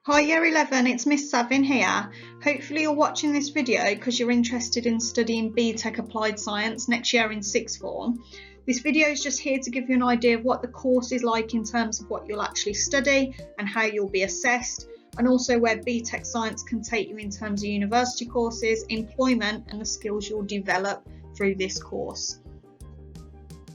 Hi Year 11, it's Miss Savin here. Hopefully you're watching this video because you're interested in studying BTEC Applied Science next year in sixth form. This video is just here to give you an idea of what the course is like in terms of what you'll actually study and how you'll be assessed, and also where BTEC Science can take you in terms of university courses, employment and the skills you'll develop through this course.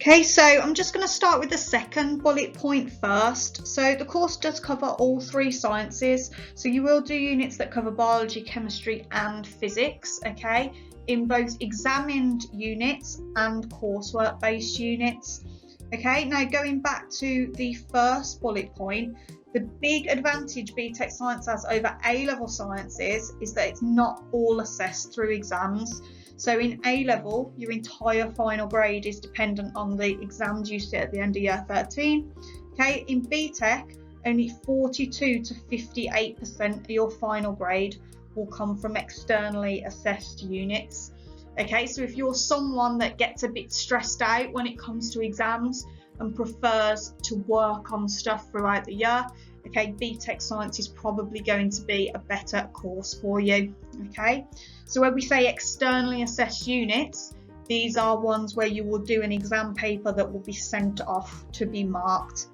Okay, so I'm just going to start with the second bullet point first. So the course does cover all three sciences. So you will do units that cover biology, chemistry and physics, okay, in both examined units and coursework based units. Okay, now going back to the first bullet point, the big advantage BTEC Science has over A-level sciences is that it's not all assessed through exams. So in A-level, your entire final grade is dependent on the exams you sit at the end of year 13. Okay, in BTEC, only 42 to 58% of your final grade will come from externally assessed units. Okay, so if you're someone that gets a bit stressed out when it comes to exams and prefers to work on stuff throughout the year, okay, BTEC Science is probably going to be a better course for you. Okay, so when we say externally assessed units, these are ones where you will do an exam paper that will be sent off to be marked.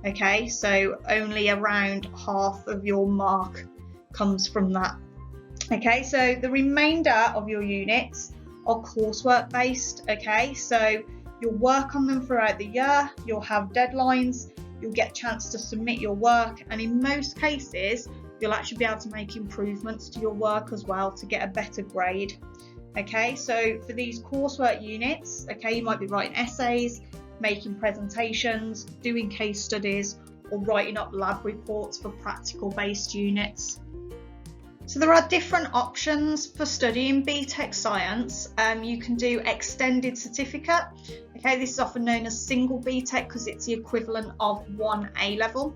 Okay, so only around half of your mark comes from that. Okay, so the remainder of your units are coursework based. Okay, so you'll work on them throughout the year, you'll have deadlines, you'll get a chance to submit your work, and in most cases you'll actually be able to make improvements to your work as well to get a better grade. Okay, so for these coursework units, okay, you might be writing essays, making presentations, doing case studies, or writing up lab reports for practical based units. So there are different options for studying BTEC Science. You can do extended certificate. Okay, this is often known as single BTEC because it's the equivalent of one A-level.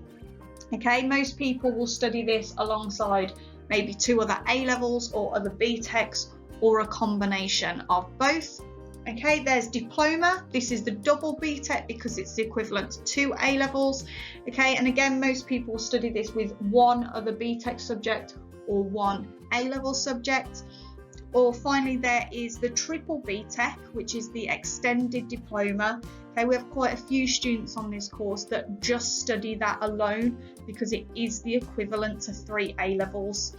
Okay, most people will study this alongside maybe two other A-levels or other BTECs or a combination of both. Okay, there's diploma. This is the double BTEC because it's the equivalent to two A-levels. Okay, and again, most people will study this with one other BTEC subject or one A-level subject. Or finally, there is the triple BTEC, which is the extended diploma. Okay, we have quite a few students on this course that just study that alone because it is the equivalent to 3 A-levels.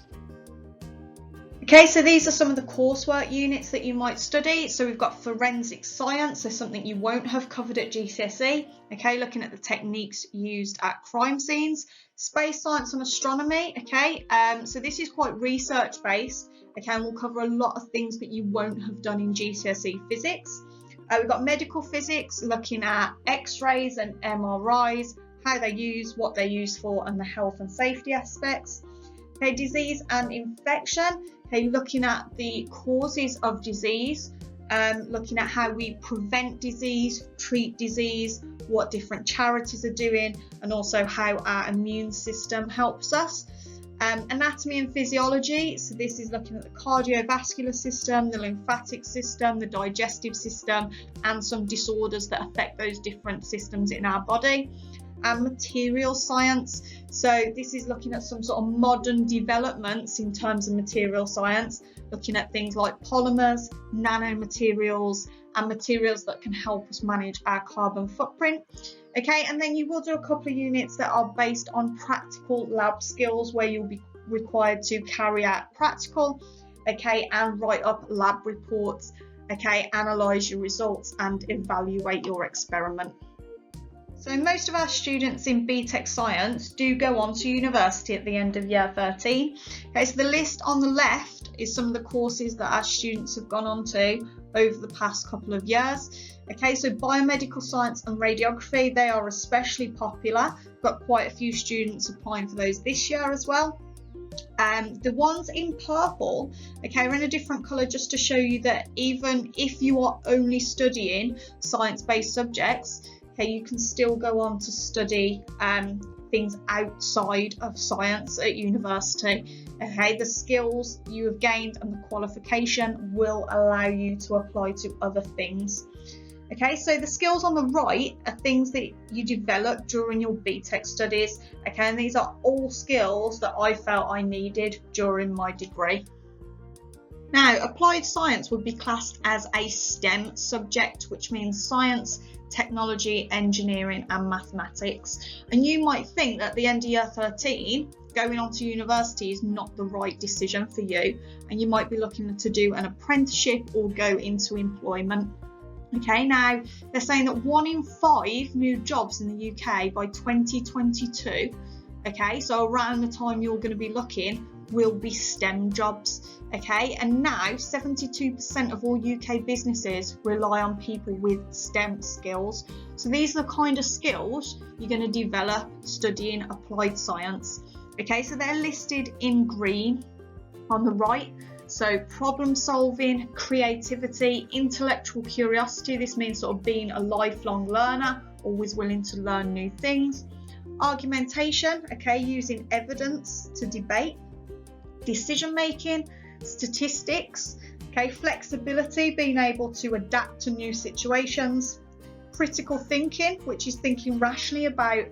Okay, so these are some of the coursework units that you might study. So we've got forensic science, so something you won't have covered at GCSE. Okay, looking at the techniques used at crime scenes. Space science and astronomy. Okay, so this is quite research based. Okay, and we'll cover a lot of things that you won't have done in GCSE physics. We've got medical physics, looking at X-rays and MRIs, how they're used, what they're used for, and the health and safety aspects. Okay, disease and infection. Okay, looking at the causes of disease, looking at how we prevent disease, treat disease, what different charities are doing, and also how our immune system helps us. Anatomy and physiology, so this is looking at the cardiovascular system, the lymphatic system, the digestive system, and some disorders that affect those different systems in our body. And material science, so this is looking at some sort of modern developments in terms of material science, looking at things like polymers, nanomaterials, and materials that can help us manage our carbon footprint. Okay, and then you will do a couple of units that are based on practical lab skills where you'll be required to carry out practical, okay, and write up lab reports, okay, analyse your results and evaluate your experiment. So most of our students in BTEC Science do go on to university at the end of year 13. Okay, so the list on the left is some of the courses that our students have gone on to over the past couple of years. Okay, so biomedical science and radiography, they are especially popular. We've got quite a few students applying for those this year as well. The ones in purple, okay, are in a different colour just to show you that even if you are only studying science-based subjects, okay, you can still go on to study things outside of science at university. Okay, the skills you have gained and the qualification will allow you to apply to other things. Okay, so the skills on the right are things that you develop during your BTEC studies. Okay, and these are all skills that I felt I needed during my degree. Now, applied science would be classed as a STEM subject, which means science, technology, engineering and mathematics. And you might think that at the end of year 13, going on to university is not the right decision for you, and you might be looking to do an apprenticeship or go into employment. Okay, now they're saying that 1 in 5 new jobs in the UK by 2022, okay, so around the time you're going to be looking, will be STEM jobs. Okay, and now 72% of all UK businesses rely on people with STEM skills. So these are the kind of skills you're going to develop studying applied science. Okay, so they're listed in green on the right. So problem solving, creativity, intellectual curiosity. This means sort of being a lifelong learner, always willing to learn new things. Argumentation, okay, using evidence to debate. Decision making, statistics, okay, flexibility, being able to adapt to new situations. Critical thinking, which is thinking rationally about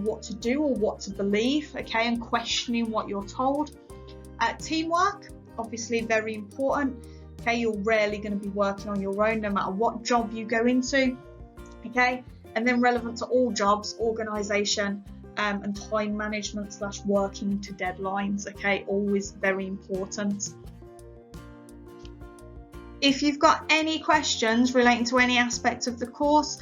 what to do or what to believe, okay, and questioning what you're told. Teamwork, obviously very important. Okay, you're rarely going to be working on your own no matter what job you go into. Okay, and then relevant to all jobs, organisation and time management / working to deadlines. Okay, always very important. If you've got any questions relating to any aspect of the course,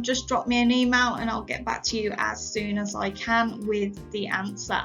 just drop me an email and I'll get back to you as soon as I can with the answer.